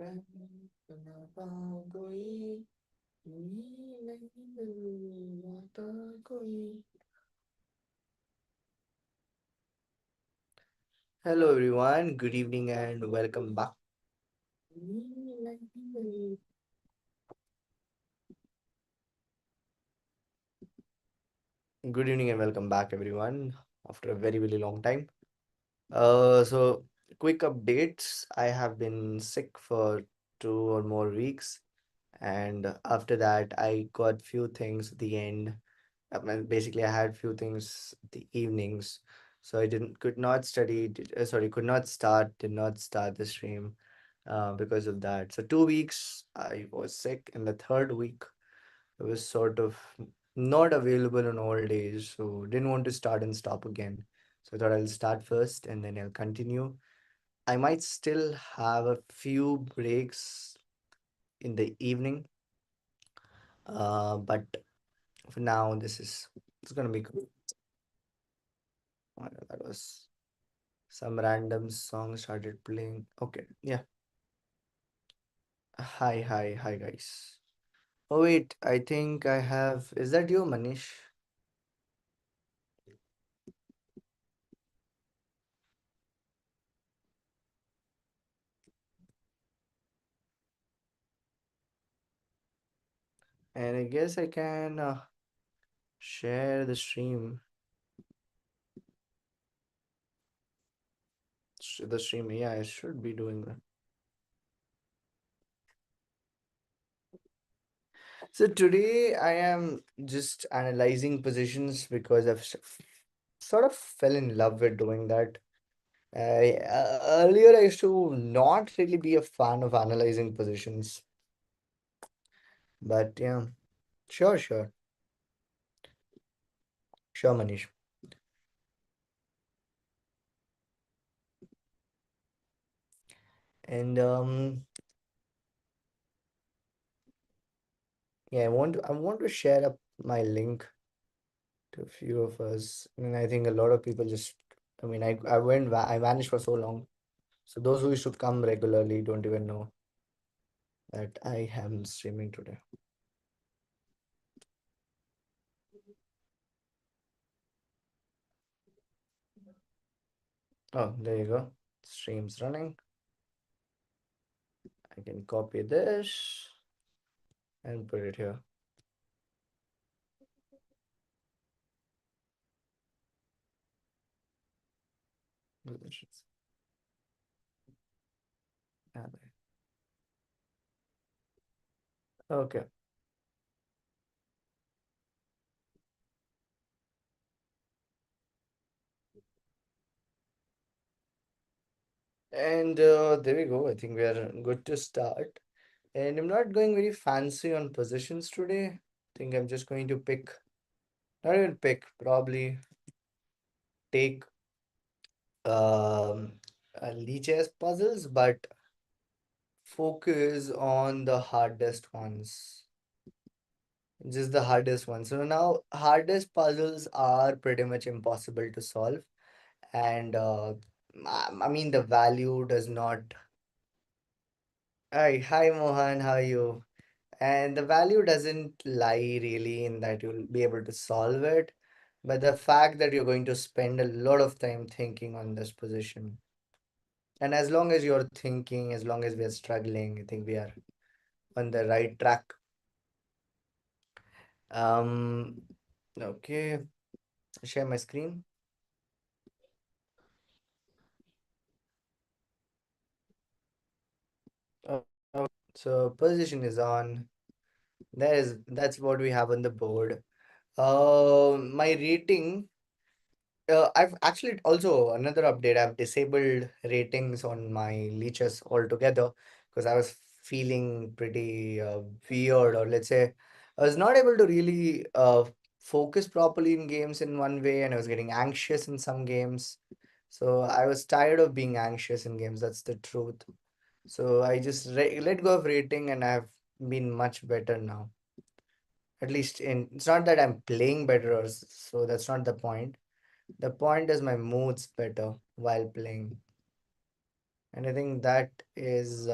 kenapa कोई नहीं आता कोई. Hello everyone, good evening and welcome back. Good evening and welcome back everyone after a very long time. So quick updates. I have been sick for 2 or more weeks, and after that I got few things at the end. Basically, I had few things the evenings, so I didn't could not study. Sorry, did not start the stream, because of that. So 2 weeks I was sick, and the third week I was sort of not available on all days, so didn't want to start and stop again. So I thought I'll start first and then I'll continue. I might still have a few breaks in the evening, but for now it's gonna be good. That was some random song started playing. Okay, yeah. Hi, guys. Oh wait, I think I have. Is that you, Manish? And I guess I can share the stream. The stream, yeah, I should be doing that. So today I am just analyzing positions because sort of fell in love with doing that. Earlier I used to not really be a fan of analyzing positions, but yeah, sure, sure, Manish. And yeah, I want to share up my link to a few of us. I mean, I think a lot of people just. I mean, I vanished for so long. So those who used to come regularly don't even know that I am streaming today. Oh, there you go. Stream's running. I can copy this and put it here. Positions. Ah, there. Okay. And there we go. I think we are good to start. And I'm not going very fancy on positions today. I think I'm just going to not even pick, probably take um lichess puzzles, but focus on the hardest ones. Just the hardest ones. So now hardest puzzles are pretty much impossible to solve. And I mean the value does not. Hi Mohan, how are you? And the value doesn't lie really in that you'll be able to solve it, but the fact that you're going to spend a lot of time thinking on this position. And as long as you're thinking, as long as we're struggling, I think we are on the right track. Um, okay, share my screen. Oh, oh, so position is on. That's what we have on the board. My rating. I've actually also another update. I've disabled ratings on my leeches altogether because I was feeling pretty weird, or let's say I was not able to really focus properly in games in one way, and I was getting anxious in some games. So I was tired of being anxious in games. That's the truth. So I just let go of rating, and I've been much better now. At least it's not that I'm playing better, so that's not the point. The point is my mood's better while playing. And I think that is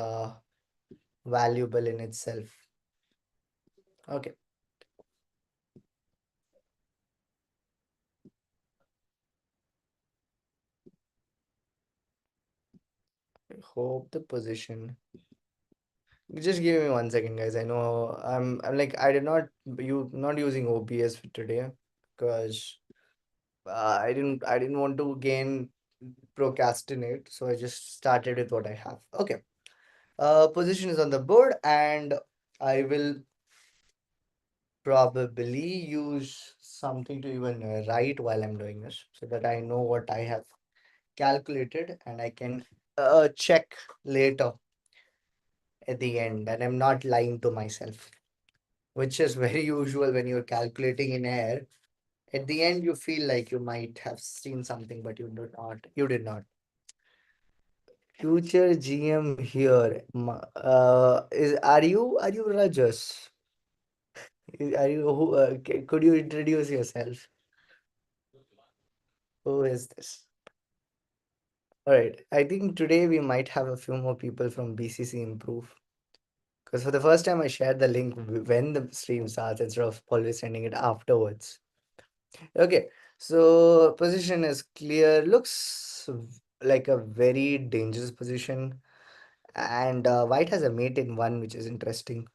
valuable in itself. Okay, I hope the position. Just give me 1 second, guys. I know I'm like I did not you not using OBS for today because I didn't want to gain procrastinate, so I just started with what I have. Okay. Position is on the board, and I will probably use something to even write while I'm doing this so that I know what I have calculated and I can check later at the end and I'm not lying to myself, which is very usual when you're calculating in air. At the end, you feel like you might have seen something, but you did not. You did not. Future GM here. Is are you Rajas? Are you who? Could you introduce yourself? Who is this? All right. I think today we might have a few more people from BCC Improve because for the first time I shared the link when the stream starts instead of always sending it afterwards. Okay. So position is clear. Looks like a very dangerous position, and white has a mate in one, which is interesting.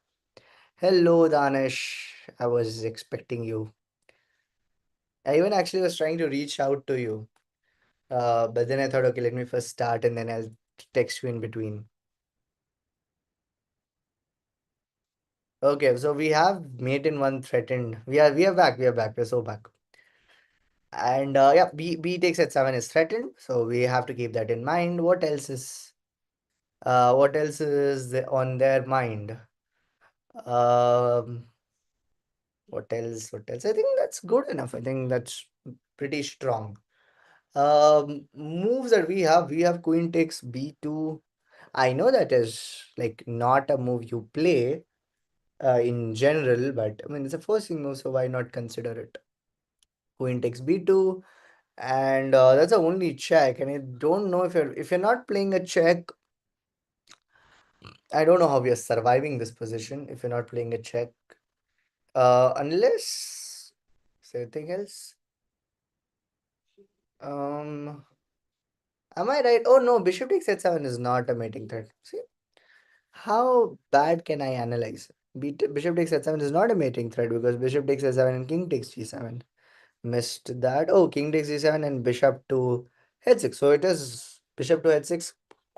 Hello, Danish. I was expecting you. I even actually was trying to reach out to you. But then I thought, okay, let me first start and then I'll text you in between. Okay, so we have mate in one threatened. We are back. We are back. We're so back. And yeah, B takes at 7 is threatened, so we have to keep that in mind. What else is on their mind? Um, what else? What else? I think that's good enough. I think that's pretty strong. Moves that we have queen takes b2. I know that is like not a move you play in general, but I mean it's a forcing move, so why not consider it? Queen takes b2, and that's the only check. And I don't know if you're not playing a check. I don't know how we are surviving this position if you're not playing a check. Unless is there anything else. Um, am I right? Oh no, bishop takes h7 is not a mating threat. See, how bad can I analyze? Bishop takes h7 is not a mating threat because bishop takes h7 and king takes g7. Missed that. Oh, king takes g7 and bishop to h6. So it is bishop to h6,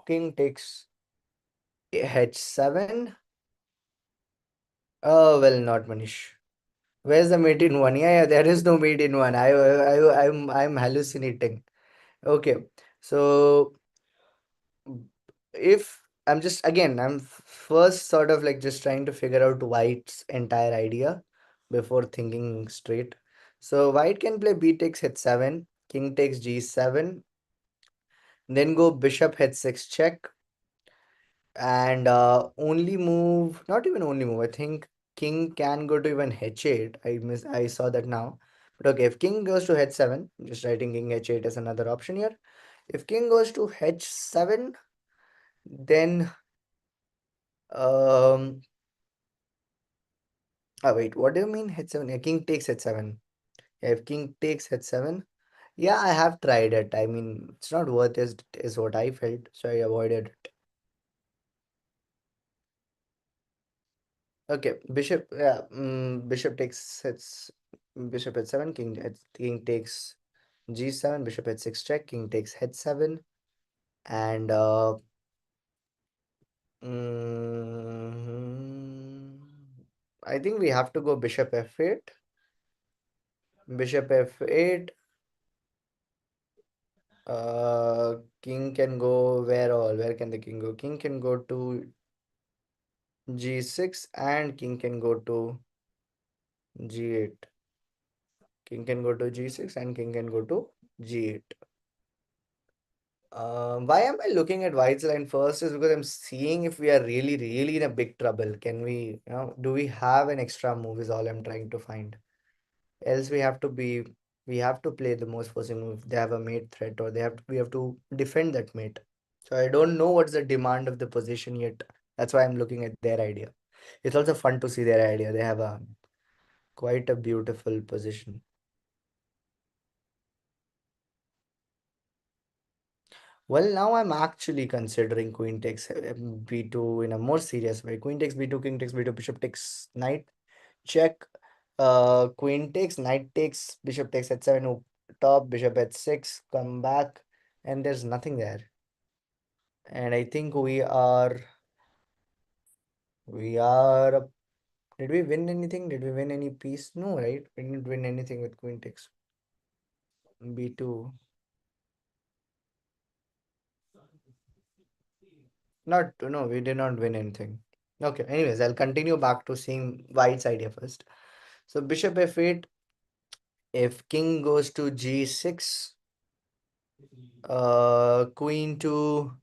king takes h7. Oh, well, not Manish. Where's the mate in one? Yeah, yeah, there is no mate in one. I'm hallucinating. Okay, so if I'm just again, first sort of like just trying to figure out White's entire idea before thinking straight. So White can play b takes h7, king takes g7, then go bishop h6 check, and only move, not even only move. I think king can go to even h8. I saw that now. But okay, if king goes to h7, just writing king h8 as another option here. If king goes to h7, then um wait, what do you mean h7? Yeah, king takes h7. Yeah, if king takes h7, yeah, I have tried it. I mean, it's not worth it, is what I felt, so I avoided it. Okay, bishop, yeah, bishop takes bishop h7, king takes g7, bishop h6 check, king takes h7, and mm, I think we have to go bishop f8. Bishop f8. King can go where all? Where can the king go? King can go to g6 and king can go to g8. King can go to g6 and king can go to g8. Why am I looking at White's line first is because I'm seeing if we are really, really in a big trouble. Can we, do we have an extra move is all I'm trying to find. Else we have to play the most forcing move. They have a mate threat or we have to defend that mate. So I don't know what's the demand of the position yet. That's why I'm looking at their idea. It's also fun to see their idea. They have a quite a beautiful position. Well, now I'm actually considering queen takes b2 in a more serious way. Queen takes b2, king takes b2, bishop takes knight, check. Queen takes, knight takes, bishop takes h7, top, bishop h6, come back, and there's nothing there. And I think we are. Did we win anything? Did we win any piece? No, right? We didn't win anything with queen takes b2. Not, no, we did not win anything. Okay, anyways, I'll continue back to seeing white's idea first. So bishop f8, if king goes to g6, queen to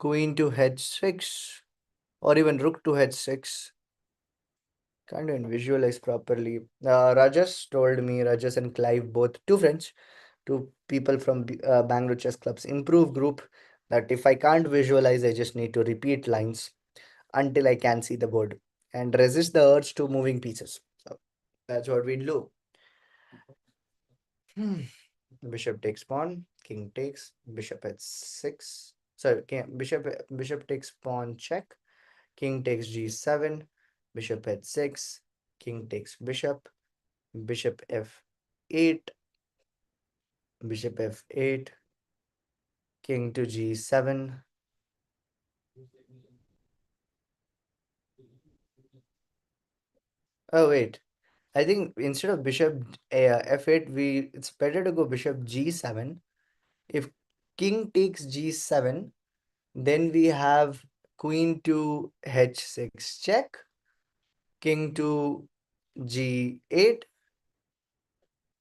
h6, or even rook to h6. Can't even visualize properly. Rajas told me, Rajas and Clive, both two friends, two people from Bangalore Chess Club's improve group, that if I can't visualize, I just need to repeat lines until I can see the board and resist the urge to moving pieces. So that's what we do. Hmm. Bishop takes pawn, king takes, bishop at six. Sorry, bishop takes pawn check, king takes g7, bishop at six, king takes bishop f8, bishop f8, king to g7. Oh wait, I think instead of bishop f8, we it's better to go bishop g7. If king takes g7, then we have queen to h6 check, king to g8,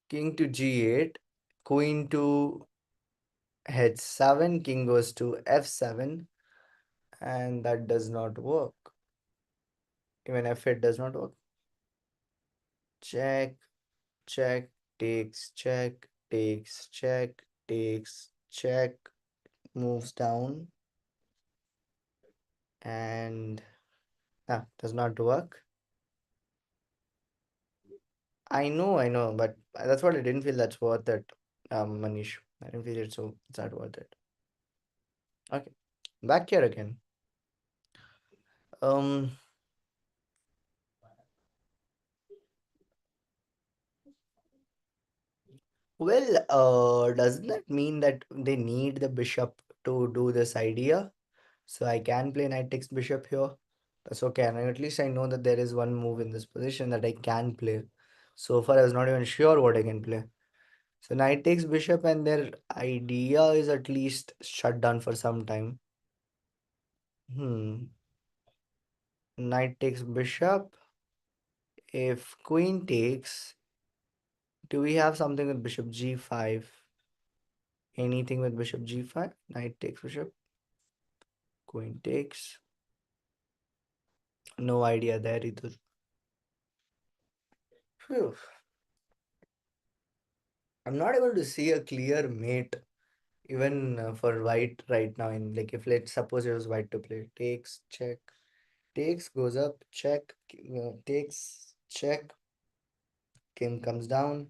king to g8, queen to h7, king goes to f7, and that does not work. Even f8 does not work. Check, check, takes, check, takes, check, moves down, and does not work. I know, but that's what I didn't feel that's worth it, Manish. I didn't feel it, so it's not worth it. Okay, back here again. Um, well, doesn't that mean that they need the bishop to do this idea? So I can play knight takes bishop here. That's okay, and at least I know that there is one move in this position that I can play. So far, I was not even sure what I can play. So knight takes bishop, and their idea is at least shut down for some time. Hmm. Knight takes bishop. If queen takes, do we have something with bishop g5? Anything with bishop g5? Knight takes bishop. Queen takes. No idea there either. Phew. I'm not able to see a clear mate even for white right now. In like, if let's suppose it was white to play, takes, check, takes, goes up, check, takes, check, king comes down.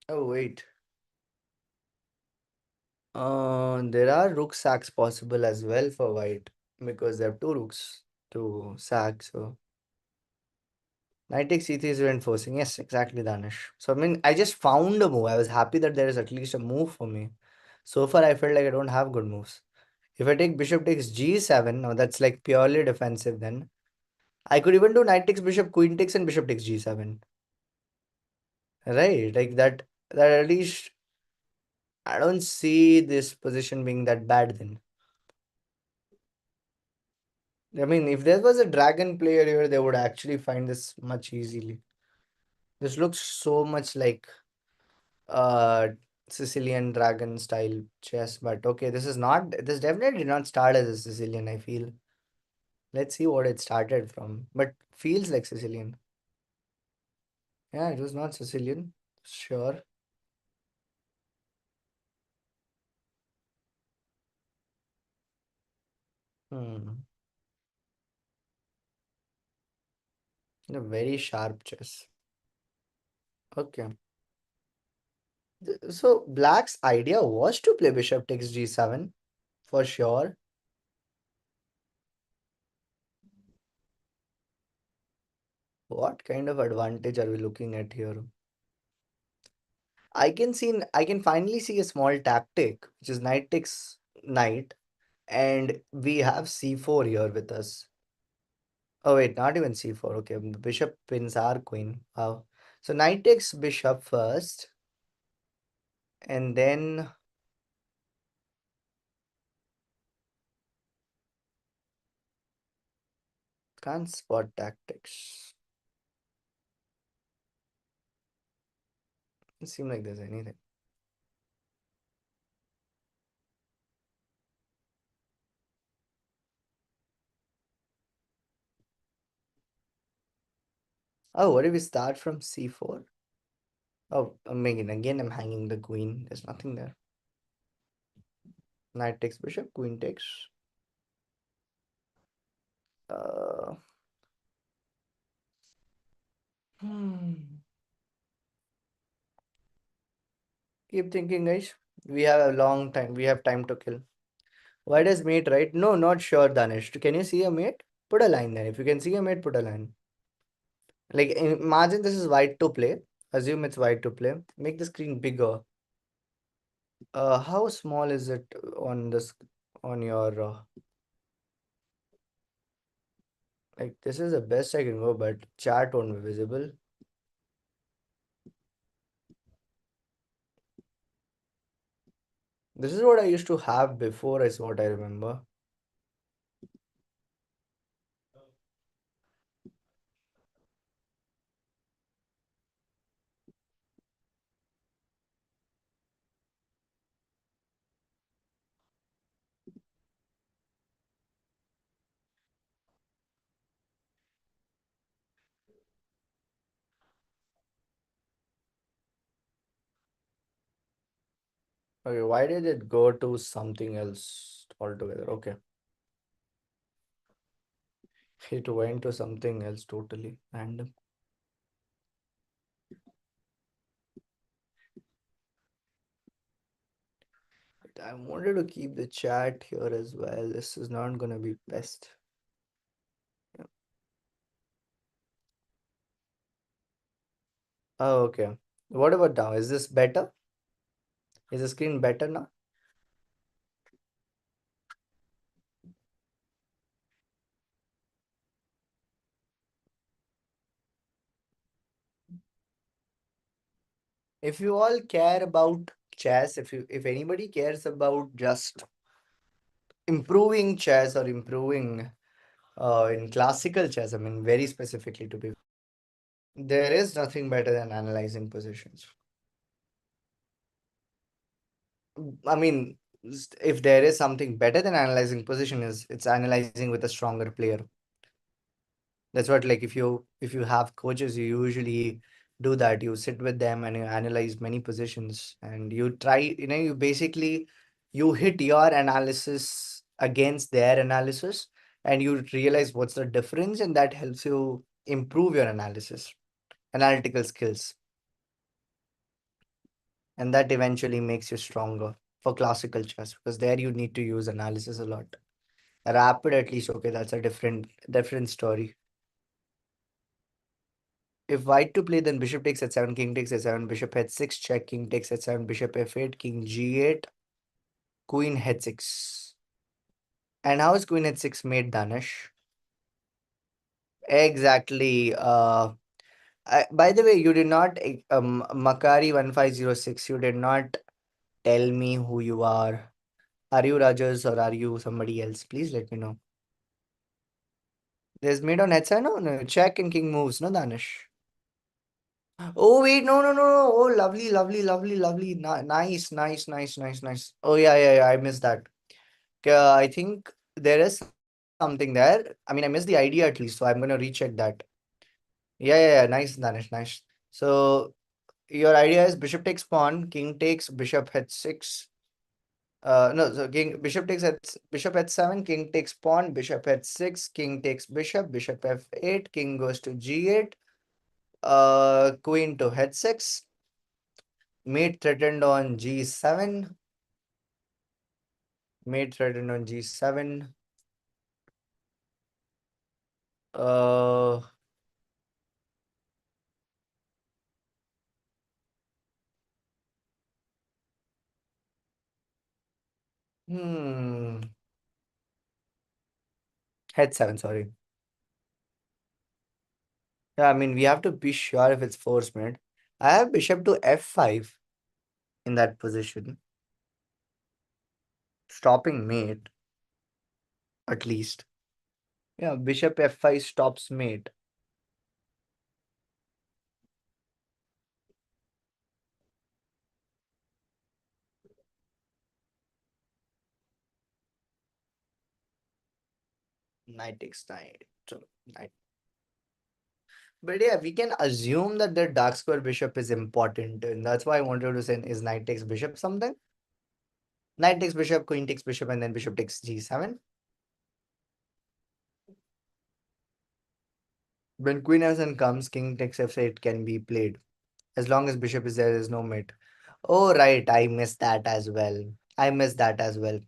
Oh wait, there are rook sacks possible as well for white because they have two rooks to sack. So knight takes c3 is reinforcing. Yes, exactly, Danish. So I mean, I just found a move. I was happy that there is at least a move for me. So far, I felt like I don't have good moves. If I take bishop takes g7, now that's like purely defensive then. I could even do knight takes bishop, queen takes, and bishop takes g7. Right? Like that at least I don't see this position being that bad then. I mean, if there was a dragon player here, they would actually find this much easily. This looks so much like uh Sicilian dragon style chess, but okay, this definitely did not start as a Sicilian, I feel. Let's see what it started from. But feels like Sicilian. Yeah, it was not Sicilian. Sure. Hmm. A very sharp chess. Okay. So Black's idea was to play bishop takes g7 for sure. What kind of advantage are we looking at here? I can finally see a small tactic, which is knight takes knight, and we have c4 here with us. Oh wait, not even c4. Okay, the bishop pins our queen. Wow. So knight takes bishop first, and then can't spot tactics. Doesn't seem like there's anything. Oh, what if we start from c4? Oh, again, I'm hanging the queen. There's nothing there. Knight takes bishop, queen takes. Uh, hmm. Keep thinking, guys. We have a long time. We have time to kill. Why does mate right? No, not sure, Danish. Can you see a mate? Put a line there. If you can see a mate, put a line. Like imagine this is white to play. Assume it's white to play. Make the screen bigger. How small is it on this on your like this is the best I can go, but chat won't be visible. This is what I used to have before, is what I remember. Okay, why did it go to something else altogether? Okay, it went to something else totally random. But I wanted to keep the chat here as well. This is not gonna be best. Yeah. Oh, okay. What about now? Is this better? Is the screen better now? If you all care about chess, if anybody cares about just improving chess or improving in classical chess, I mean very specifically to be, there is nothing better than analyzing positions. I mean, if there is something better than analyzing position, is it's analyzing with a stronger player. That's what, like, if you have coaches, you usually do that. You sit with them and you analyze many positions, and you try, you basically you hit your analysis against their analysis, and you realize what's the difference, and that helps you improve your analytical skills, and that eventually makes you stronger for classical chess, because there you need to use analysis a lot. Rapid, at least, okay, that's a different story. If white to play, then bishop takes h7, king takes h7, bishop h6, check, king takes h7, bishop f8, king g8, queen h6. And how is queen h6 made, Danish? Exactly. By the way, you did not, Makari1506, you did not tell me who you are. Are you Rajas or are you somebody else? Please let me know. There's mate on h7, no, no, check and king moves, no, Danish. Oh wait, no, no, no, no. Oh, lovely, lovely, lovely, lovely. Nice, nice, nice, nice, nice. Oh yeah, yeah, yeah. I missed that. I think there is something there. I mean, I missed the idea at least, so I'm gonna recheck that. Yeah, yeah, yeah. Nice, Danish, nice. So Your idea is bishop takes pawn, king takes bishop h6. No, so king bishop takes bishop h7, king takes pawn, bishop h6, king takes bishop, bishop f8, king goes to g8, queen to h6, mate threatened on g7, mate threatened on g7. Uh, hmm, h7, sorry. Yeah, I mean, we have to be sure if it's force mate. I have bishop to f5 in that position, stopping mate at least. Yeah, bishop f5 stops mate. Knight takes knight. So, knight. But yeah, we can assume that the dark square bishop is important, and that's why I wanted to say is knight takes bishop something. Knight takes bishop, queen takes bishop, and then bishop takes g7. When queen f7 comes, king takes f8 can be played. As long as bishop is there, there's no mate. Oh, right. I missed that as well. I missed that as well.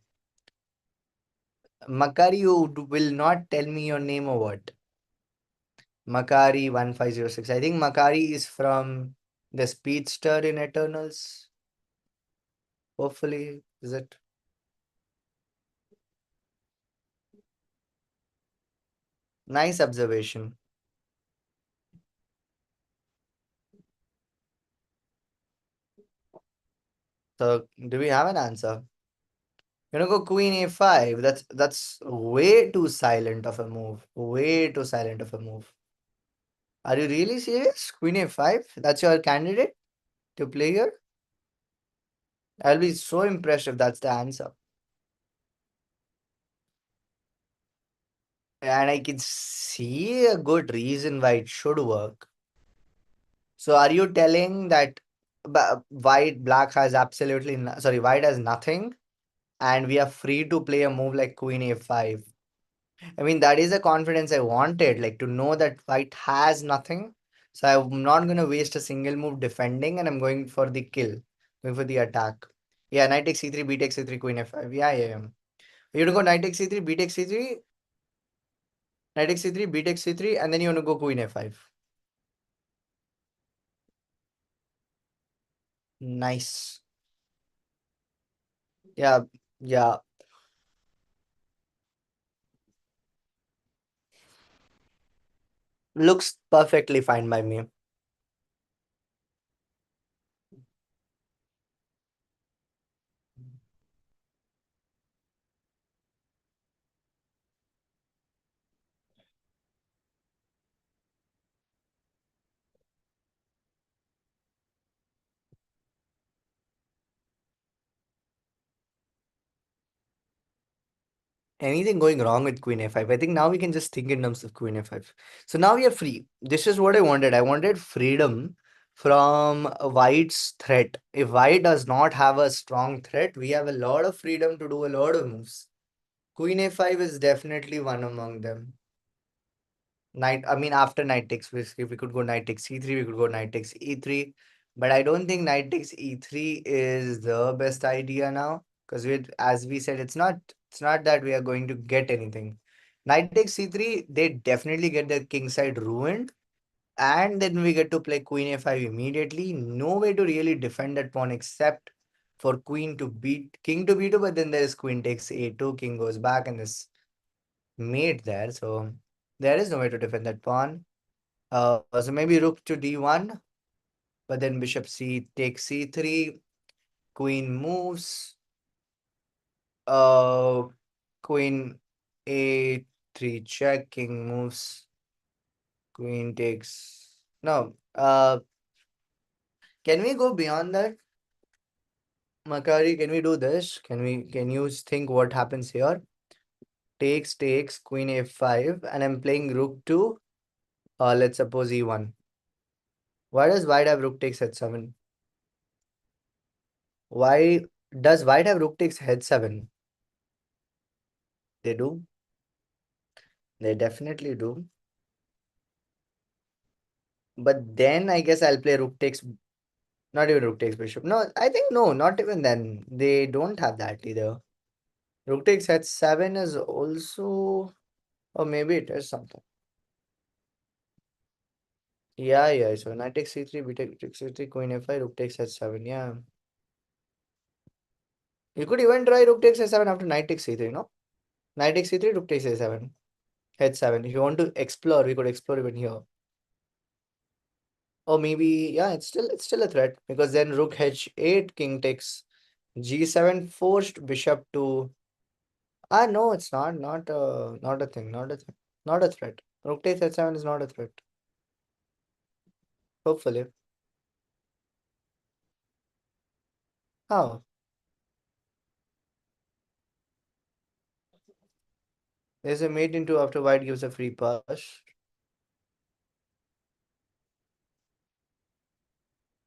Makari, you will not tell me your name or what? Makari 1506. I think Makari is from the Speedster in Eternals. Hopefully, is it? Nice observation. So, do we have an answer? You know, go queen a5. That's way too silent of a move. Way too silent of a move. Are you really serious? Queen a5? That's your candidate to play here? I'll be so impressed if that's the answer. And I can see a good reason why it should work. So are you telling that black has absolutely sorry, white has nothing and we are free to play a move like queen a5? I mean, that is a confidence I wanted, like to know that white has nothing. So I'm not going to waste a single move defending and I'm going for the kill, going for the attack. Yeah, knight takes c3, b takes c3, queen f5. Yeah, yeah, yeah. You want to go knight takes c3, b takes c3, knight takes c3, b takes c3, and then you want to go queen f5. Nice. Yeah, yeah. Looks perfectly fine by me. Anything going wrong with queen a5? I think now we can just think in terms of queen a5. So now we are free. This is what I wanted. I wanted freedom from white's threat. If white does not have a strong threat, we have a lot of freedom to do a lot of moves. Queen a5 is definitely one among them. I mean, after knight takes, if we could go knight takes c3, we could go knight takes e3. But I don't think knight takes e3 is the best idea now. Because as we said, it's not that we are going to get anything. Knight takes c3, they definitely get their king side ruined. And then we get to play queen a5 immediately. No way to really defend that pawn except for queen to beat king to b2, but then there is queen takes a2, king goes back, and this mate there. So there is no way to defend that pawn. So maybe rook to d1, but then bishop c takes c3, queen moves, uh, queen a3 check, king moves, queen takes. No, can we go beyond that? Makari, can we do this? Can you think what happens here? Takes, queen a5, and I'm playing rook to let's suppose e1. Why does white have rook takes h7? Why does white have rook takes h7? They do. They definitely do. But then I guess I'll play rook takes, not even rook takes bishop. No, I think no, not even then. They don't have that either. Rook takes h7 is also, or maybe it is something. Yeah, yeah. So knight takes c3, takes c3, queen f5, rook takes h7. Yeah. You could even try rook takes h7 after knight takes c3, no? Knight takes c3, rook takes a7, h7. If you want to explore, we could explore even here. Or maybe, yeah, it's still a threat because then rook h8, king takes g7, forced bishop to. Ah, no, it's not a thing, not a thing, not a threat. Rook takes h7 is not a threat. Hopefully. How? There's a mate into after white gives a free pass.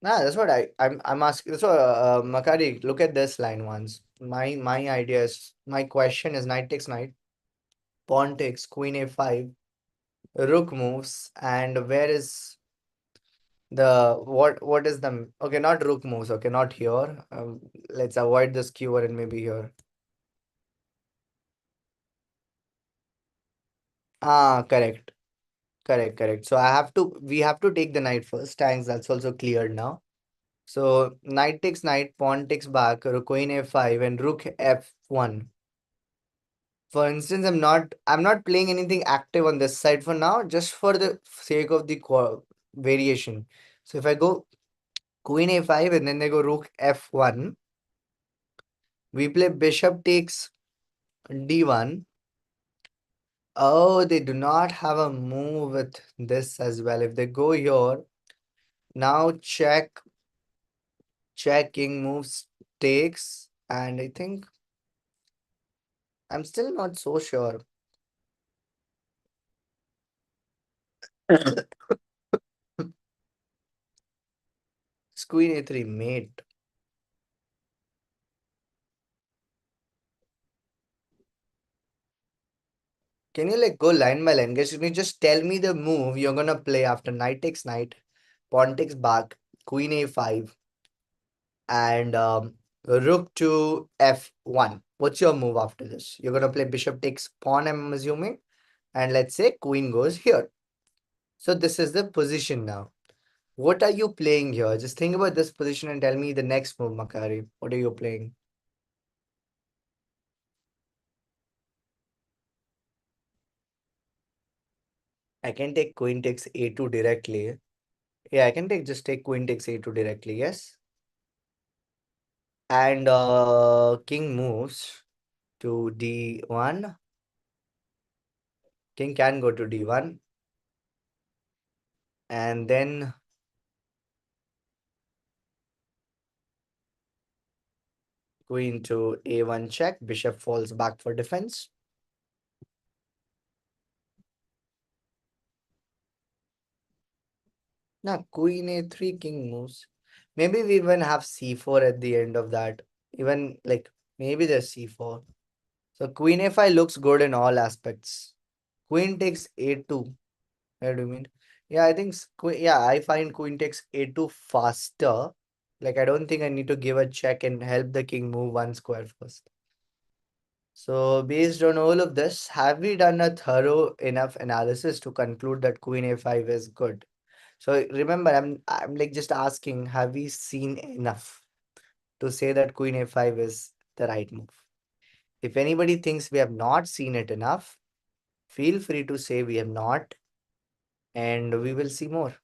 Nah, that's what I'm asking. So, Makari, look at this line once. My idea is my question is knight takes knight, pawn takes queen a5, rook moves, and where is the what is the okay? Not rook moves. Okay, not here. Let's avoid the skewer and maybe here. Ah, correct, correct, correct. So we have to take the knight first. Thanks, that's also cleared now. So knight takes knight, pawn takes back, rook queen a5, and rook f1. For instance, I'm not playing anything active on this side for now, just for the sake of the variation. So if I go queen a5 and then they go rook f1, we play bishop takes d1. Oh, they do not have a move with this as well. If they go here, now check, king moves, takes, and I think I'm still not so sure. It's queen a3 mate. Can you like go line by line? Guys, can you just tell me the move you're gonna play after knight takes knight, pawn takes back, queen a5, and rook to f1. What's your move after this? You're gonna play bishop takes pawn, I'm assuming, and let's say queen goes here. So this is the position now. What are you playing here? Just think about this position and tell me the next move, Makari. What are you playing? I can take queen takes a2 directly. Yeah, I can take queen takes a2 directly. Yes. And king moves to d1. King can go to d1. And then queen to a1 check. Bishop falls back for defense. Now queen a3, king moves. Maybe we even have c4 at the end of that. Even like maybe there's c4. So queen a5 looks good in all aspects. Queen takes a2. What do you mean? Yeah, I think yeah, I find queen takes a2 faster. Like I don't think I need to give a check and help the king move one square first. So based on all of this, have we done a thorough enough analysis to conclude that queen a5 is good? So remember, I'm like just asking, have we seen enough to say that queen a5 is the right move? If anybody thinks we have not seen it enough, feel free to say we have not, and we will see more.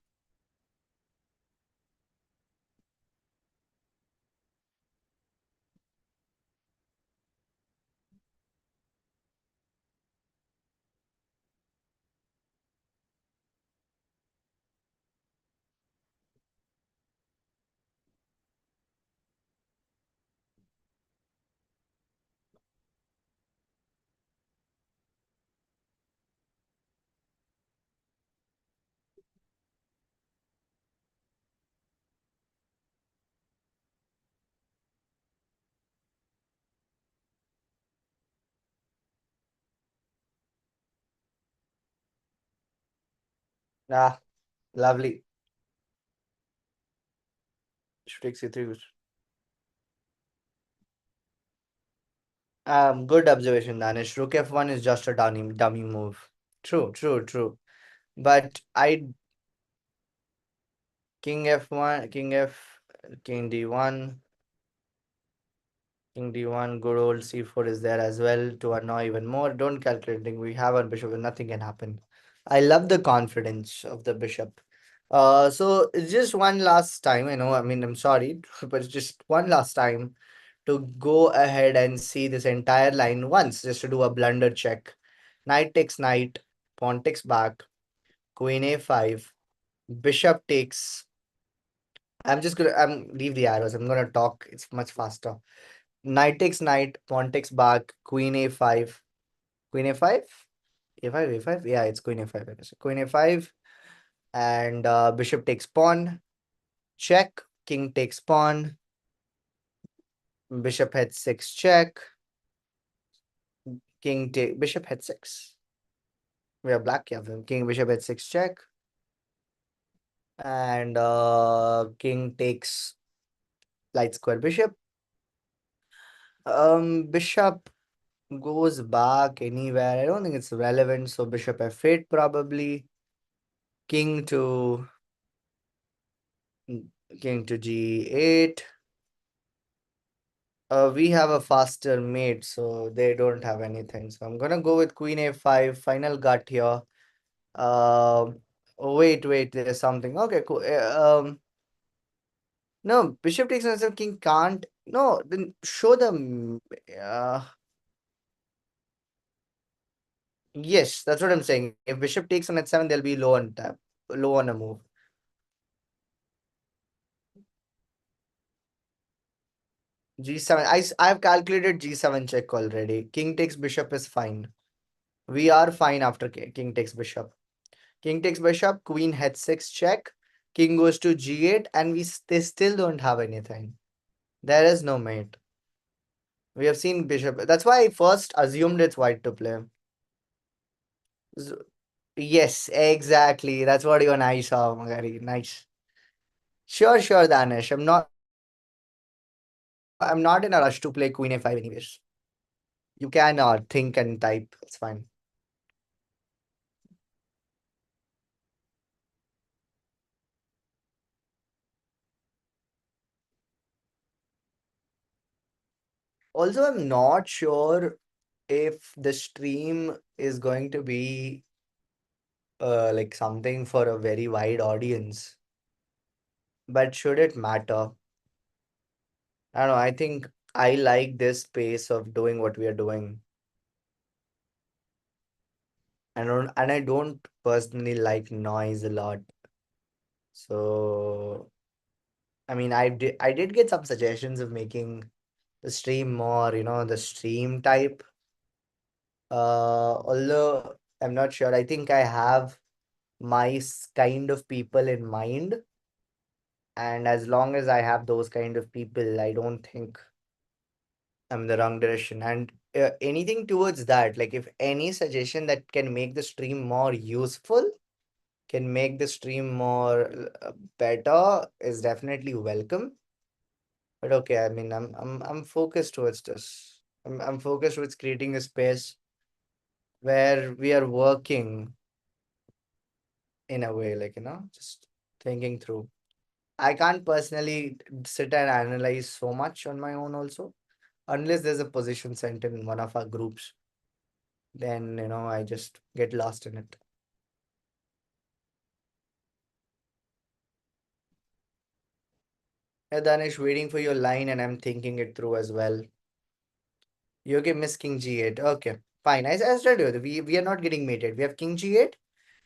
Ah, lovely. Should take C3. Good observation, Danish. Rook F1 is just a dummy move. True, true, true. But I King F1, King D1, King D1, good old C4 is there as well to annoy even more. Don't calculate. We have our bishop, and nothing can happen. I love the confidence of the bishop. So it's just one last time. I mean, I'm sorry, but it's just one last time to go ahead and see this entire line once, just to do a blunder check. Knight takes knight, pawn takes back, queen a5, bishop takes. I'm leave the arrows. I'm gonna talk. It's much faster. Knight takes knight, pawn takes back, queen a5, queen a5, a5, a5. Yeah, it's queen a5. I guess. Queen a5, and bishop takes pawn, check, king takes pawn, bishop h6 check, king take bishop h6. We are black, yeah. King bishop h6 check, and king takes light square bishop. Bishop goes back anywhere. I don't think it's relevant. So bishop f8 probably. King to king to g8. We have a faster mate, so they don't have anything. So I'm gonna go with queen a5. Final gut here. Wait, there's something. Okay, cool. No, bishop takes another king can't. No, then show them. Yes, that's what I'm saying. If bishop takes on h7, they'll be low on tap, low on a move. G7. I've calculated G7 check already. King takes bishop is fine. We are fine after king takes bishop. King takes bishop, queen h6 check. King goes to g8, and they still don't have anything. There is no mate. We have seen bishop. That's why I first assumed it's white to play. Z- Yes, exactly. That's what even I saw, Magari. Nice. Sure, Danish. I'm not in a rush to play queen a5 anyways. You can think and type. It's fine. Also, I'm not sure if the stream is going to be like something for a very wide audience, but should it matter? I don't know. I think I like this pace of doing what we are doing. And I don't personally like noise a lot. So I mean, I did get some suggestions of making the stream more, the stream type. Although I'm not sure. I think I have my kind of people in mind, and as long as I have those kind of people, I don't think I'm in the wrong direction. And anything towards that, like if any suggestion that can make the stream more useful, can make the stream more better, is definitely welcome. But okay, I mean, I'm focused towards this. I'm focused towards creating a space where we are working in a way, like just thinking through. I can't personally sit and analyze so much on my own also, unless there's a position sent in one of our groups. Then I just get lost in it. Yeah, Danish, waiting for your line, and I'm thinking it through as well. You okay, Miss King G8. Okay, fine. I told you, we are not getting mated. We have King G8,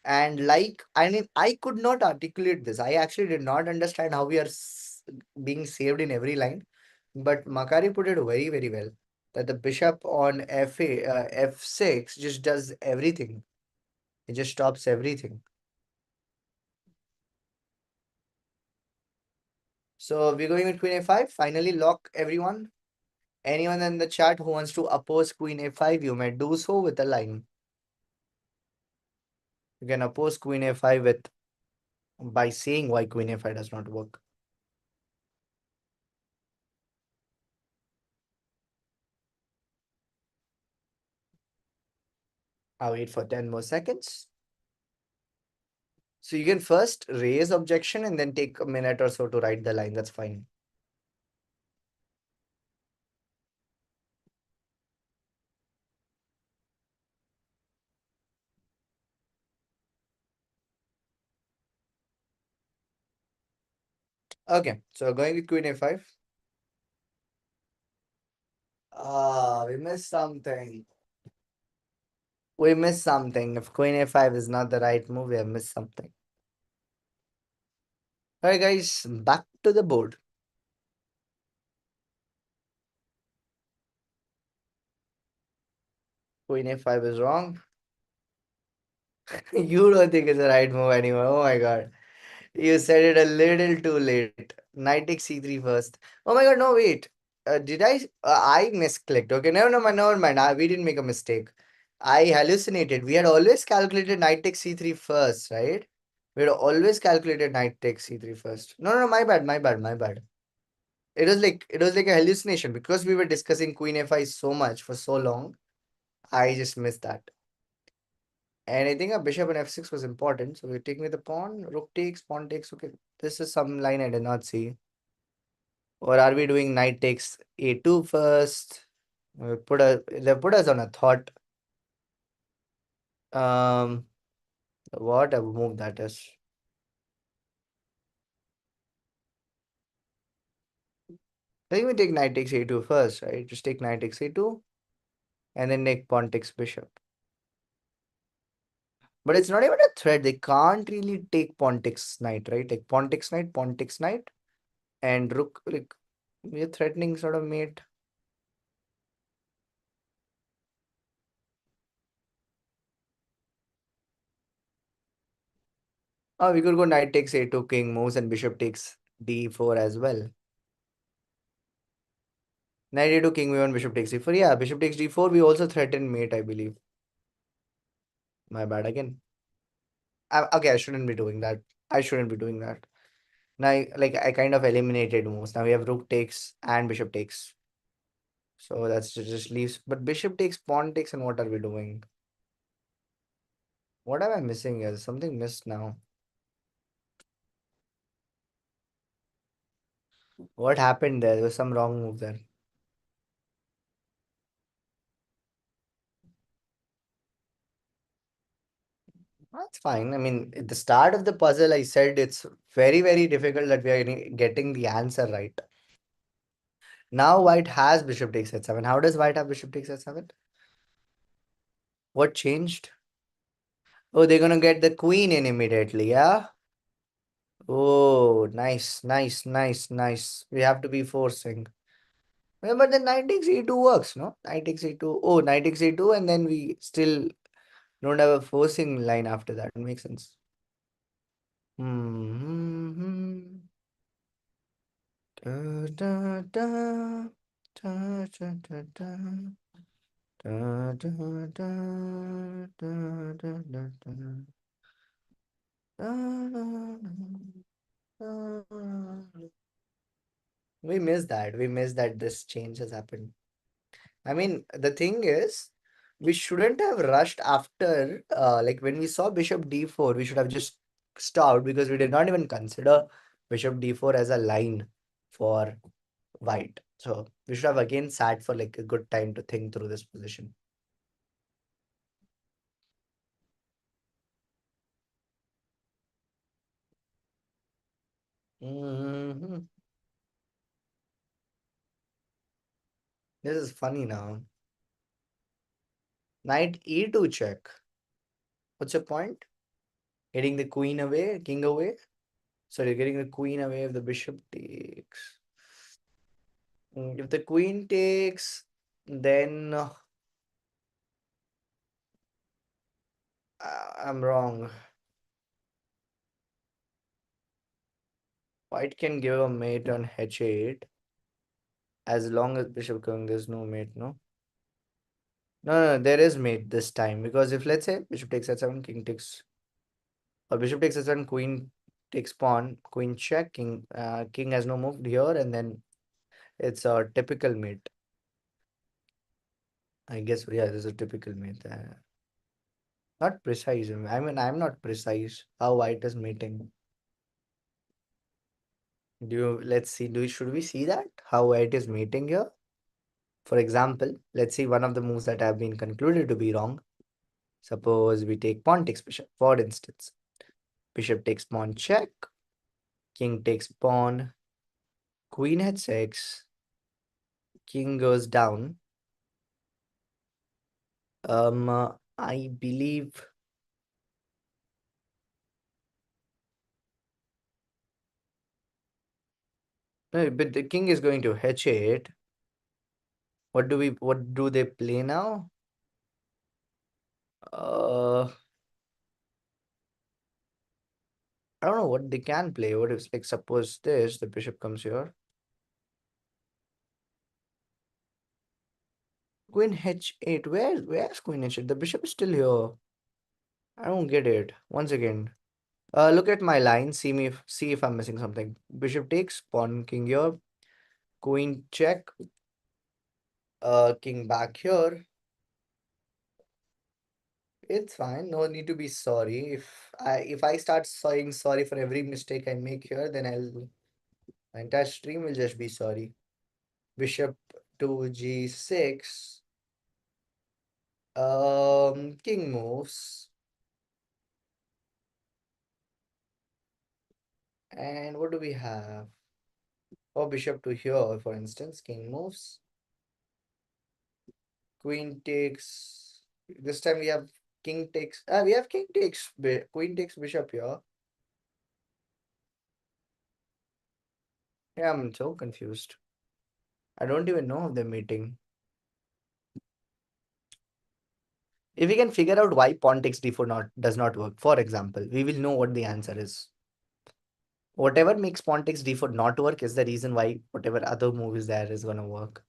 and like I mean, I could not articulate this. I actually did not understand how we are being saved in every line, but Makari put it very very well. That the bishop on f6 just does everything. It just stops everything. So we're going with queen a5. Finally, lock everyone. Anyone in the chat who wants to oppose queen a5, you may do so with a line. You can oppose queen a5 with by saying why queen a5 does not work. I'll wait for 10 more seconds. So you can first raise objection and then take a minute or so to write the line. That's fine. Okay, so going with queen a5. Ah, we missed something. We missed something. If queen a5 is not the right move, we have missed something. Alright, guys, back to the board. Queen a5 is wrong. You don't think it's the right move anymore. Oh my god. You said it a little too late. Knight takes c3 first. Oh my god, no, wait. Did I misclicked. Okay, never mind. We didn't make a mistake. I hallucinated. We had always calculated knight takes c3 first, right? We had always calculated knight takes c3 first. No, my bad, my bad. It was like a hallucination because we were discussing queen a5 so much for so long. I just missed that. And I think a bishop and f6 was important. So we're taking with the pawn, rook takes, pawn takes. Okay, this is some line I did not see. Or are we doing knight takes a2 first? They put us on a thought. Um, what a move that is. I think we take knight takes a2 first, right? Just take knight takes a2 and then take pawn takes bishop. But it's not even a threat. They can't really take pawn takes knight, right? Like pawn takes knight, and rook. Like we're threatening sort of mate. Oh, we could go knight takes a2, king moves, and bishop takes d4 as well. Knight a2, king v1, bishop takes d4. Yeah, bishop takes d4. We also threaten mate, I believe. My bad again. Okay, I shouldn't be doing that. I shouldn't be doing that. Now, I kind of eliminated moves. Now we have rook takes and bishop takes. So that's just leaves. But bishop takes, pawn takes, and what are we doing? What am I missing here? Something missed now. What happened there? There was some wrong move there. That's fine. I mean, at the start of the puzzle, I said it's very, very difficult that we are getting the answer right. Now white has bishop takes h7. How does white have bishop takes h7? What changed? Oh, they're gonna get the queen in immediately, yeah? Oh, nice. We have to be forcing. Yeah, but then knight takes e2 works, no? Knight takes e2. Oh, knight takes e2, and then we still don't have a forcing line after that. It makes sense. Hmm. Da, da, da, da, da, da, da. Da, da, da, da, da, da, da. Da, da, da, da. We missed that. We missed that this change has happened. I mean, the thing is, we shouldn't have rushed after, like when we saw bishop d4, we should have just stopped because we did not even consider bishop d4 as a line for white. So we should have again sat for like a good time to think through this position. Mhm. This is funny now. Knight e2 check. What's your point? Getting the queen away, king away? Sorry, getting the queen away if the bishop takes. If the queen takes, then I'm wrong. White can give a mate on h8 as long as bishop going, there's no mate, no? No, there is mate this time because if let's say bishop takes h7, king takes Or bishop takes h1, queen takes pawn, queen check, king has no move here, and then it's a typical mate. I guess yeah, this is a typical mate. Not precise. I mean, I'm not precise how white is mating. Let's see, should we see that? How white is mating here? For example, let's see one of the moves that have been concluded to be wrong. Suppose we take pawn takes bishop, for instance. Bishop takes pawn check, king takes pawn, queen h6, king goes down. I believe no, but the king is going to h8. What do they play now? Uh, I don't know what they can play. What if, like, suppose this, the bishop comes here. Queen h8. Where's queen h8? The bishop is still here. I don't get it. Once again, look at my line. See if I'm missing something. Bishop takes pawn king here. Queen check. King back here. It's fine. No need to be sorry. If I start saying sorry for every mistake I make here, then my entire stream will just be sorry. Bishop to g6. King moves. And what do we have? Oh, bishop to here, for instance. King moves. Queen takes. This time we have king takes. We have king takes. Queen takes bishop here. Yeah, I'm so confused. I don't even know of the meeting. If we can figure out why pawn takes d4 not does not work, for example, we will know what the answer is. Whatever makes pawn takes d4 not work is the reason why whatever other move is there is gonna work.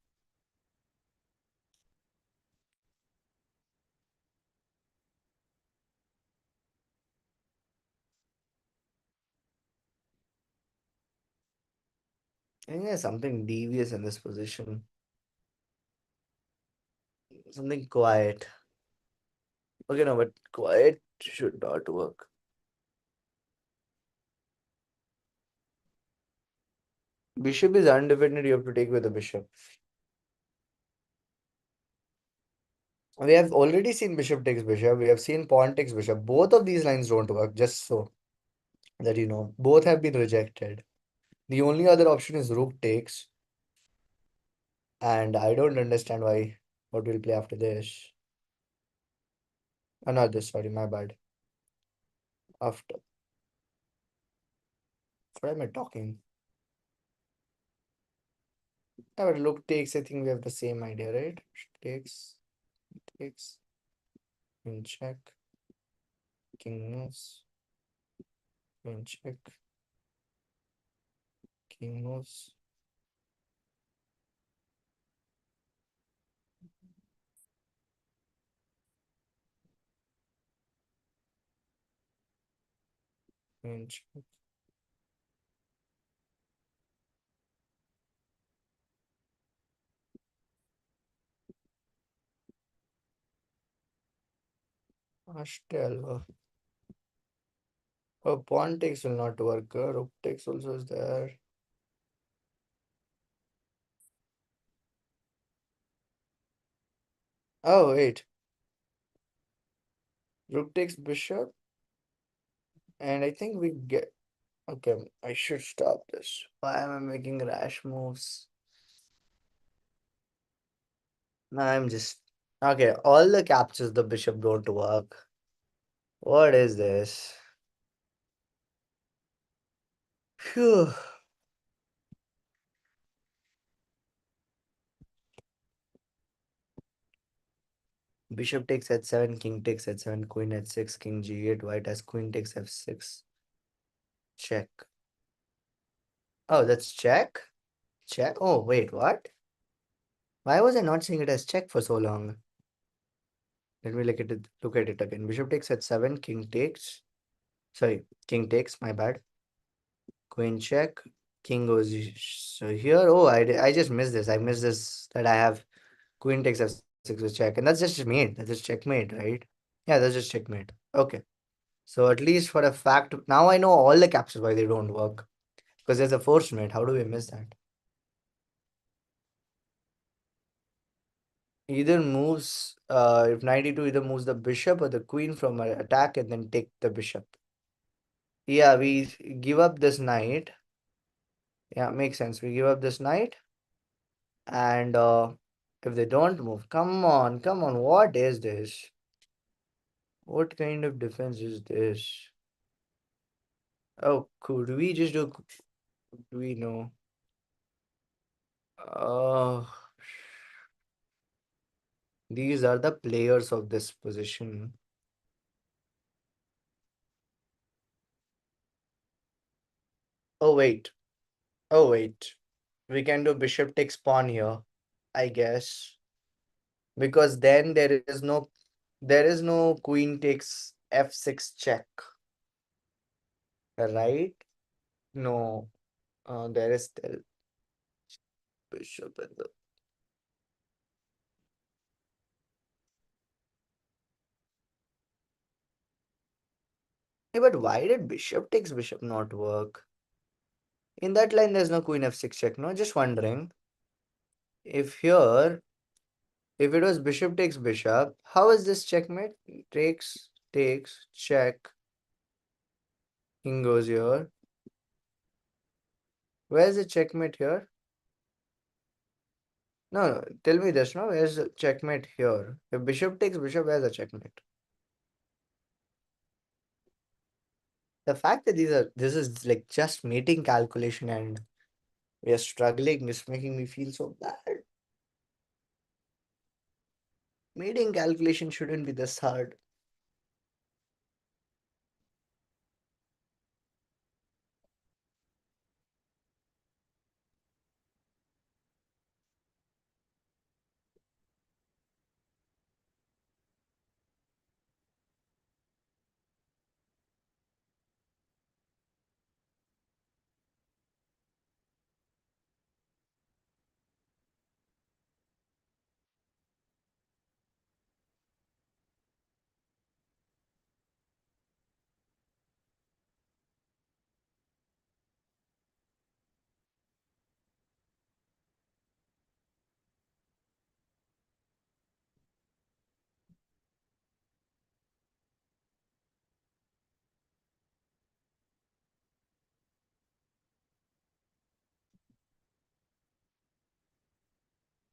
I think there's something devious in this position. Something quiet. Okay, no, but quiet should not work. Bishop is undefended, you have to take with the bishop. We have already seen bishop takes bishop. We have seen pawn takes bishop. Both of these lines don't work, just so that you know. Both have been rejected. The only other option is rook takes. And I don't understand why what we'll play after this. Not this, sorry, my bad. After. What am I talking? Yeah, but rook takes, I think we have the same idea, right? Takes, takes, queen check, king moves, queen check, king moves. Queen check. Still, oh, pawn takes will not work. Rook takes also is there. Oh, wait. Rook takes bishop. And I think we get. Okay, I should stop this. Why am I making rash moves? I'm just. Okay, all the captures the bishop don't work. What is this? Phew. Bishop takes h7, king takes h7, queen h6, king g8, white has queen takes f6. Check. Oh, that's check? Check? Oh, wait, what? Why was I not seeing it as check for so long? Let me look at it again. Bishop takes h7, king takes. Sorry, king takes, my bad. Queen check. King goes so here. Oh, I just missed this. I missed this that I have queen takes f6 with check. And that's just mate. That's just checkmate, right? Yeah, that's just checkmate. Okay. So at least for a fact, now I know all the captures why they don't work. Because there's a forced mate. How do we miss that? Either moves, if 92 either moves the bishop or the queen from an attack and then take the bishop. Yeah, we give up this knight. Yeah, makes sense. We give up this knight. And if they don't move, come on, what is this? What kind of defense is this? Oh, could we just do we know? Uh, these are the players of this position. Oh, wait. Oh, wait. We can do bishop takes pawn here, I guess. Because then there is no queen takes f6 check, right? No, there is still bishop in the. Hey, but why did bishop takes bishop not work? In that line, there's no queen f6 check. No, just wondering if here, if it was bishop takes bishop, how is this checkmate? Takes check. King goes here. Where's the checkmate here? No, no. Tell me this. No, where's the checkmate here? If bishop takes bishop, where's the checkmate? The fact that this is like just mating calculation and we are struggling is making me feel so bad. Mating calculation shouldn't be this hard.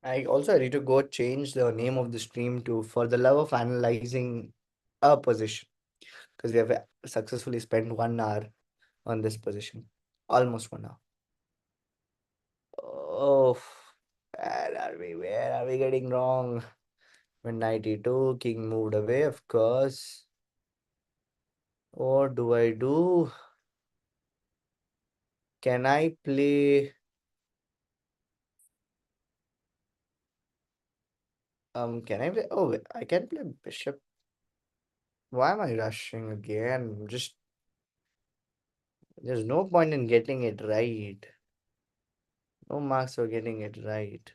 I need to go change the name of the stream to For the Love of Analyzing a Position because we have successfully spent 1 hour on this position. Almost 1 hour. Oh, where are we? Where are we getting wrong? When 92, king moved away, of course. What do I do? Can I play? Can I play? Oh, I can play bishop. Why am I rushing again? Just there's no point in getting it right. No marks for getting it right.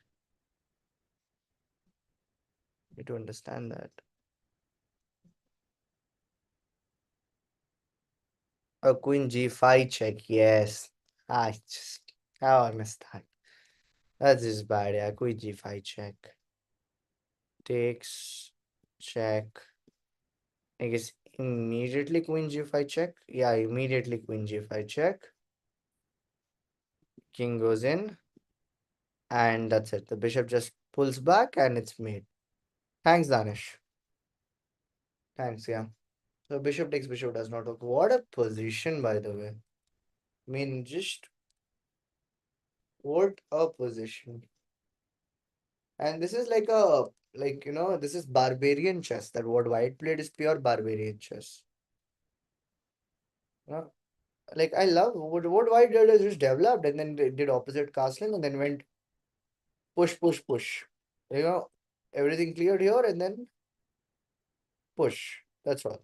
You need to understand that. A queen g5 check, yes. I just how I missed that. That's just bad, yeah. Queen g5 check. Takes check. I guess immediately queen g5 check. Yeah, immediately queen g5 check. King goes in, and that's it. The bishop just pulls back and it's made. Thanks, Danish. Thanks, yeah. So bishop takes bishop does not work. What a position, by the way. I mean, just what a position. And this is this is barbarian chess. That what white played is pure barbarian chess. You know? Like I love what white did is just developed and then they did opposite castling and then went push, push, push. You know, everything cleared here and then push. That's all.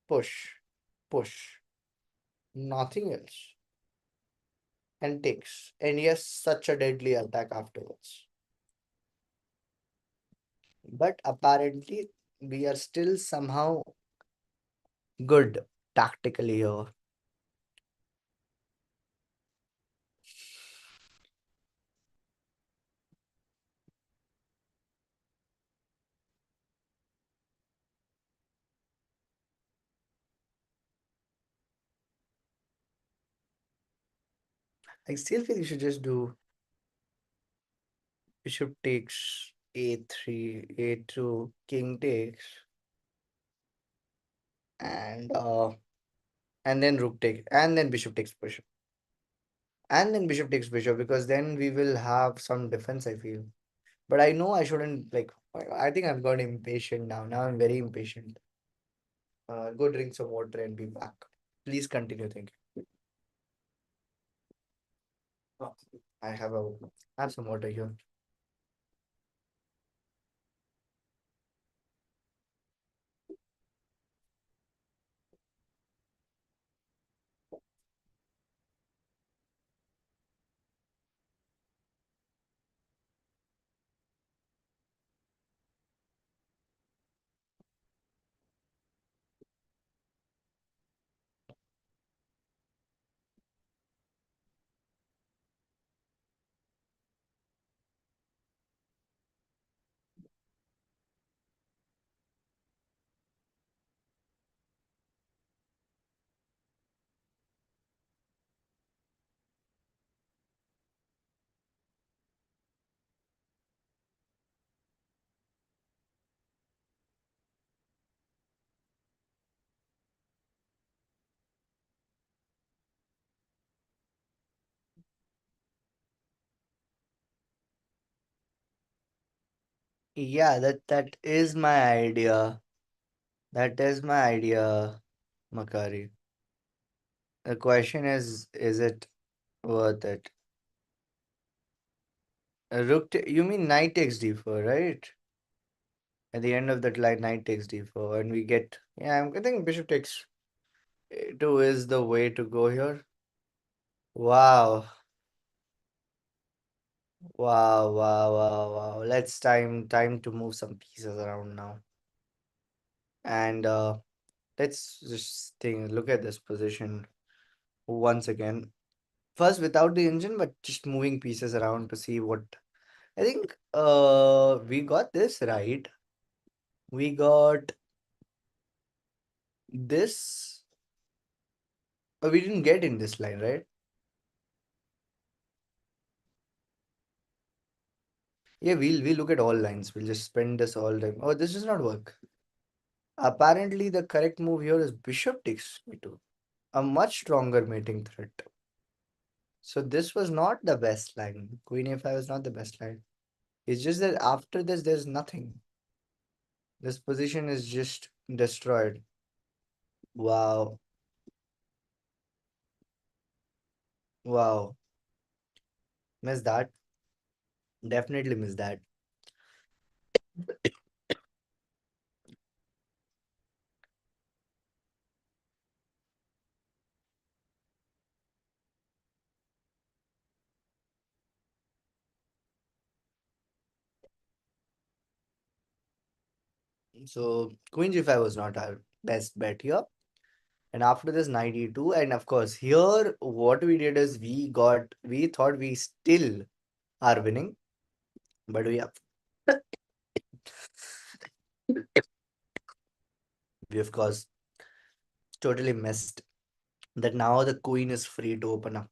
Push, push. nothing else, and takes. And yes, such a deadly attack afterwards. But apparently, we are still somehow good tactically here. I still feel you should just do bishop takes a3, a2, king takes, and then rook takes, and then bishop takes bishop, and then bishop takes bishop, because then we will have some defense, I feel. But I know I shouldn't, like, I think I've got impatient now. Now I'm very impatient. Go drink some water and be back. Please continue thinking. Oh, I have some water here. Yeah, that is my idea. That is my idea, Makari. The question is it worth it? You mean knight takes d4, right? At the end of that line, knight takes d4, and we get, yeah, I think bishop takes two is the way to go here. Wow, wow. Let's time to move some pieces around now, and let's just look at this position once again. First, without the engine, but just moving pieces around to see what I think. We got this right. We got this. We didn't get in this line, right? Yeah, we'll look at all lines. We'll just spend this all time. Oh, this does not work. Apparently, the correct move here is bishop takes b2, a much stronger mating threat. So this was not the best line. Queen a5 was not the best line. It's just that after this, there's nothing. This position is just destroyed. Wow, wow. Miss that. Definitely miss that. So Queen g5 was not our best bet here. And after this 92, and of course, here what we did is we thought we still are winning, but we of course totally missed that. Now the queen is free to open up.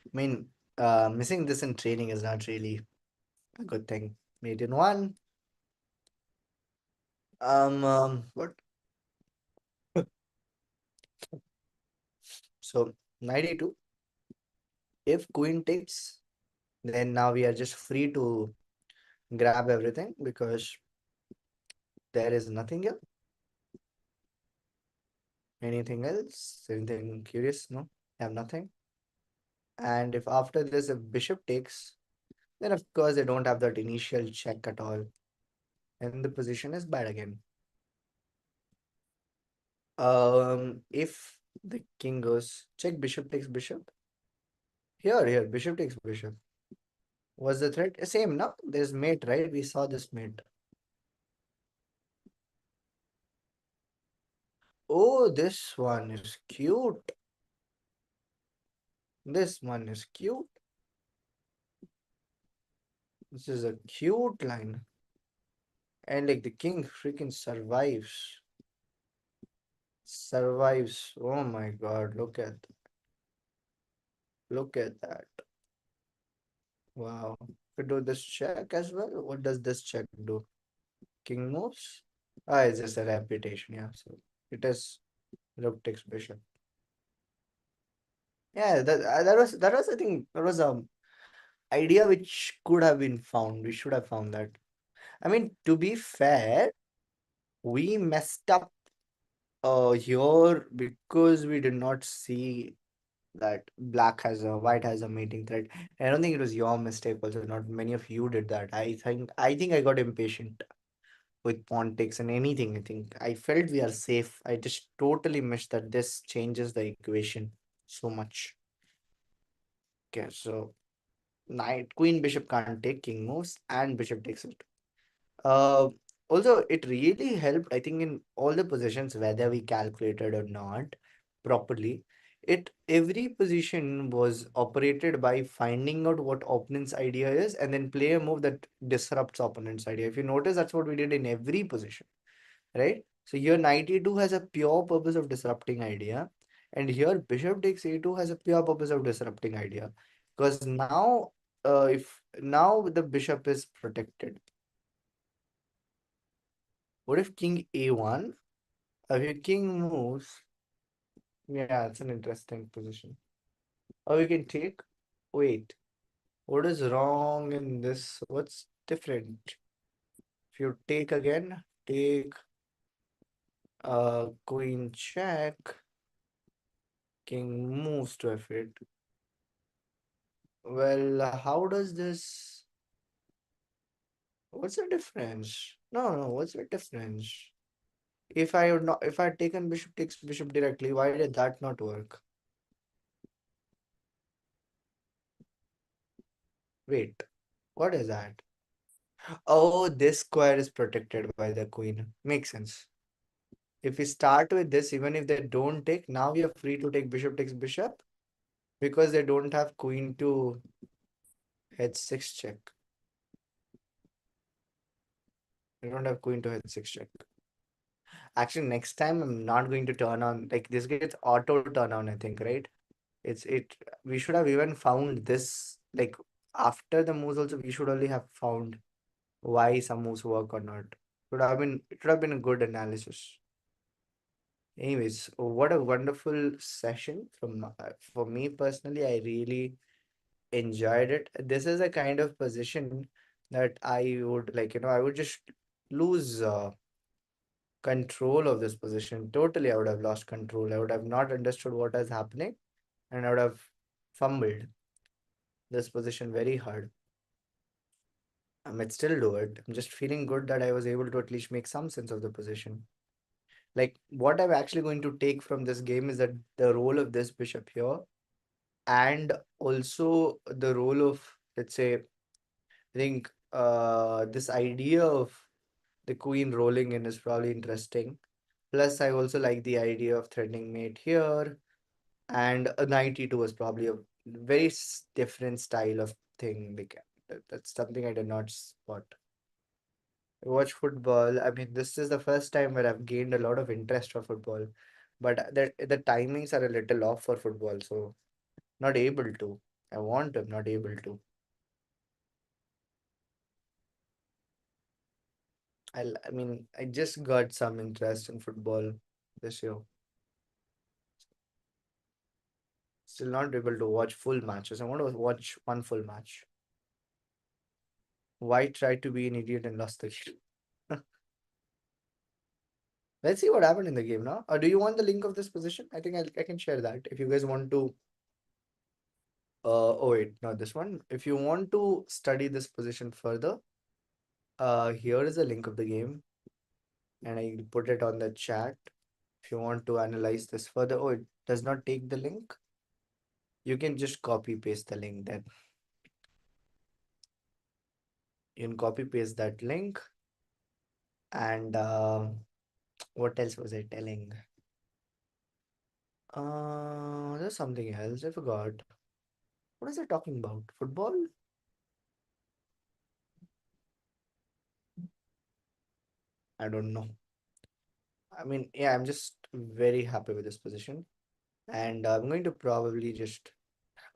I mean, missing this in training is not really a good thing. Mate in one. What? So 92. If queen takes, then now we are just free to grab everything because there is nothing here. Anything else? Anything curious? No, I have nothing. And if after this, if bishop takes, then of course they don't have that initial check at all, and the position is bad again. If The king goes, check bishop takes bishop. Here, bishop takes bishop. Was the threat same? No, there's mate, right? We saw this mate. Oh, this one is cute. This one is cute. This is a cute line. And like the king freaking survives. Survives. Oh my god, look at that. Wow. We do this check as well. What does this check do? King moves? Ah, it's just a reputation, yeah. So it is rook takes bishop. Yeah, that was I think that was a idea which could have been found. We should have found that. I mean, to be fair, we messed up here because we did not see that white has a mating thread. I don't think it was your mistake also. Not many of you did that. I think I got impatient with politics and anything. I think I felt we are safe. I just totally missed that this changes the equation so much. Okay, so knight, queen, bishop can't take, king moves, and bishop takes it. Uh, Also, it really helped, I think, in all the positions, whether we calculated or not properly. Every position was operated by finding out what opponent's idea is and then play a move that disrupts opponent's idea. If you notice, that's what we did in every position, right? So here knight e2 has a pure purpose of disrupting idea, and here bishop takes a2 has a pure purpose of disrupting idea. Because now, if now the bishop is protected. What if king a1? If your king moves, yeah, it's an interesting position. Or we can take. Wait, what is wrong in this? What's different? If you take again, take queen check, king moves to f8. Well, how does this? What's the difference? No, what's the difference? If I had taken bishop takes bishop directly, why did that not work? Wait, what is that? Oh, this square is protected by the queen. Makes sense. If we start with this, even if they don't take, now we are free to take bishop takes bishop because they don't have queen to h6 check. They don't have queen to h6 check. Actually, next time I'm not going to turn on, like this gets auto turn on, I think, right? We should have even found this, like after the moves also, we should only have found why some moves work or not. It should have been a good analysis. Anyways, what a wonderful session for me personally. I really enjoyed it. This is a kind of position that I would like, I would just lose control of this position. Totally, I would have lost control. I would have not understood what is happening and I would have fumbled this position very hard. I might still do it. I'm just feeling good that I was able to at least make some sense of the position. Like, what I'm actually going to take from this game is that the role of this bishop here and also the role of, let's say, I think this idea of the queen rolling in is probably interesting. Plus, I also like the idea of threatening mate here, and a knight e2 was probably a very different style of thing. Like, that's something I did not spot. I watch football. I mean, this is the first time where I've gained a lot of interest for football, but the timings are a little off for football, so not able to. I want to, I'm not able to. I mean, I just got some interest in football this year. Still not able to watch full matches. I want to watch one full match. White tried to be an idiot and lost the game. Let's see what happened in the game now. Or do you want the link of this position? I think I can share that if you guys want to. Oh wait, not this one. If you want to study this position further, here is a link of the game, and I put it on the chat. If you want to analyze this further, oh, it does not take the link. You can just copy paste the link. Then you can copy paste that link. And what else was I telling? There's something else. I forgot. What is I talking about? Football? I don't know. I mean, yeah, I'm just very happy with this position. And I'm going to probably just.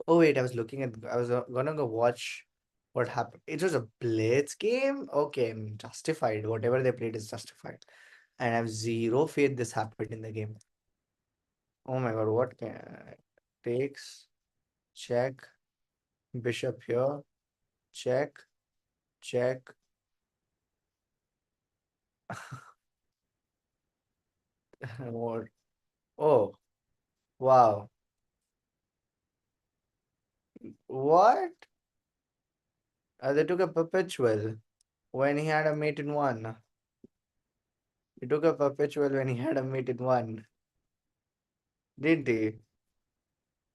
Oh, wait, I was looking at. I was gonna go watch what happened. It was a Blitz game? Okay, I'm justified. Whatever they played is justified. And I have zero faith this happened in the game. Oh my god, what can takes? Check. Bishop here. Check. Check. What? Oh, wow. What? They took a perpetual when he had a mate in one. He took a perpetual when he had a mate in one. Did he?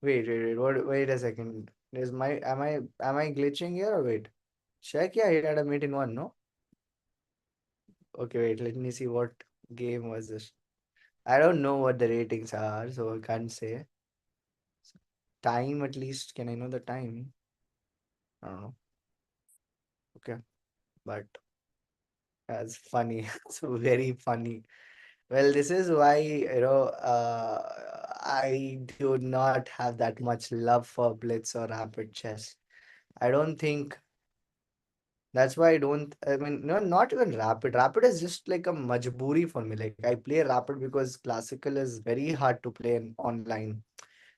Wait. What? Wait a second. Is my am I glitching here or wait? Check. Yeah, he had a mate in one. No. Okay, wait. Let me see what game was this. I don't know what the ratings are, so I can't say. Time at least. Can I know the time? I don't know. Okay, but that's funny. It's very funny. Well, this is why, I do not have that much love for Blitz or Rapid Chess. I don't think that's why I don't, I mean, no, not even Rapid. Rapid is just like a majburi for me. Like, I play Rapid because Classical is very hard to play online.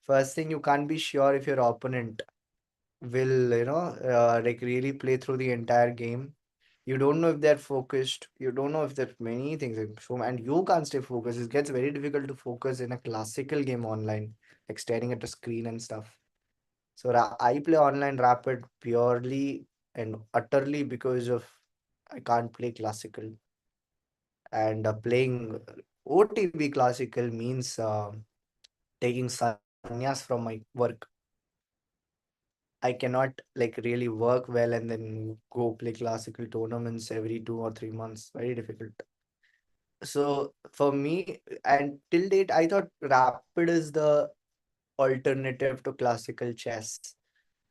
First thing, you can't be sure if your opponent will, like really play through the entire game. You don't know if they're focused. You don't know if there's many things. So, and you can't stay focused. It gets very difficult to focus in a classical game online, like staring at a screen and stuff. So I play online rapid purely and utterly because of I can't play classical. And playing OTB classical means taking sannyas from my work. I cannot like really work well and then go play classical tournaments every 2 or 3 months. Very difficult. So for me, and till date, I thought Rapid is the alternative to classical chess.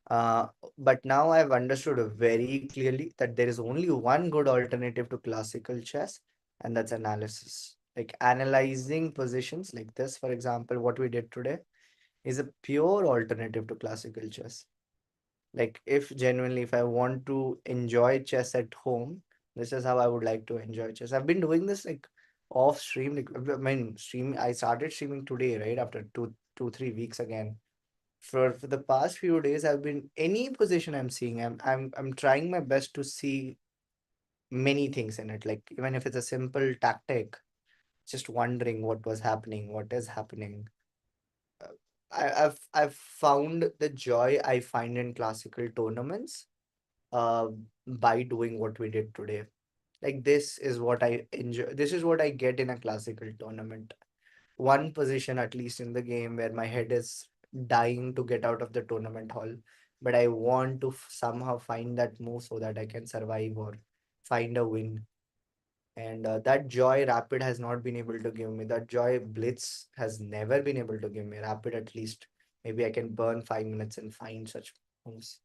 Uh, but now I've understood very clearly that there is only one good alternative to classical chess, and that's analysis. Like analyzing positions like this, for example, what we did today is a pure alternative to classical chess. Like if genuinely, if I want to enjoy chess at home, this is how I would like to enjoy chess. I've been doing this like off stream. Like, I mean, stream. I started streaming today, right after 3 weeks again. For the past few days, I've been any position I'm seeing. I'm trying my best to see many things in it. Like even if it's a simple tactic, just wondering what was happening, what is happening. Uh, I've found the joy I find in classical tournaments uh, by doing what we did today. Like this is what I enjoy. This is what I get in a classical tournament. One position at least in the game where my head is dying to get out of the tournament hall, but I want to somehow find that move so that I can survive or find a win. And that joy Rapid has not been able to give me. That joy Blitz has never been able to give me. Rapid at least maybe I can burn 5 minutes and find such moves.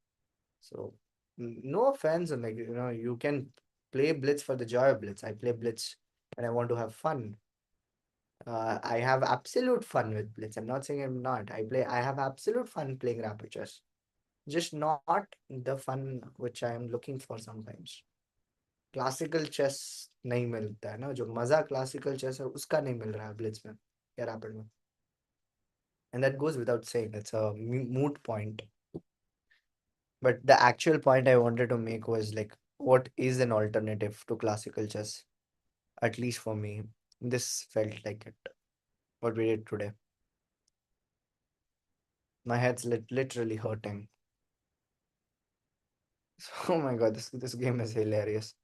So, no offense, and like you can play Blitz for the joy of Blitz. I play Blitz when I want to have fun. I have absolute fun with Blitz. I'm not saying I'm not. I have absolute fun playing Rapid Chess. Just not the fun which I am looking for sometimes. Classical chess नहीं मिलता है ना जो मजा classical chess है उसका नहीं मिल रहा है ब्लिट्ज में या रैपिड में and that goes without saying it's a moot point. But the actual point I wanted to make was like, what is an alternative to classical chess? At least for me, this felt like it. What we did today. My head's literally hurting. Oh my god, this game is hilarious.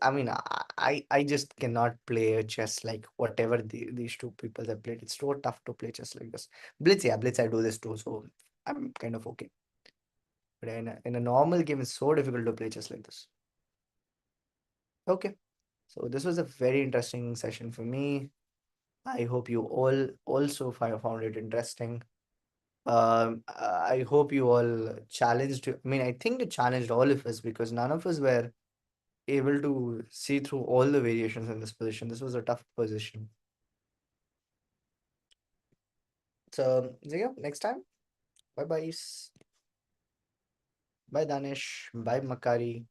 I mean, I just cannot play a chess like whatever these two people have played. It's so tough to play chess like this. Blitz, yeah, Blitz, I do this too, so I'm kind of okay. But in a normal game, it's so difficult to play chess like this. Okay, so this was a very interesting session for me. I hope you all also found it interesting. I hope you all challenged. I mean, I think it challenged all of us because none of us were able to see through all the variations in this position. This was a tough position. So yeah, next time. Bye bye. Bye Danish. Bye Makari.